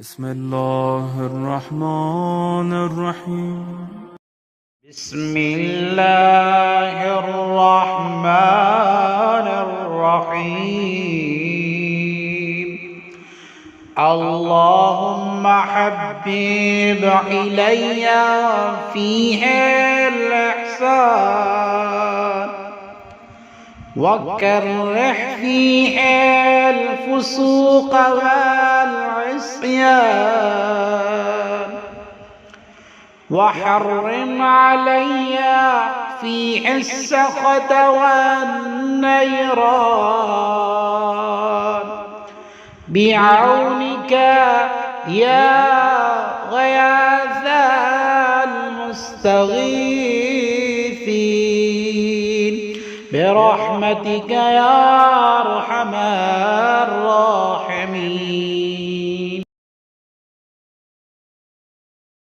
بسم الله الرحمن الرحيم. بسم الله الرحمن الرحيم. اللهم حبب إلي فيه الإحسان وكره فيه الفسوق والعصيان وحرم علي فيه السخط والنيران بعونك يا غياث المستغيثين برحمتك يا أرحم الراحمين.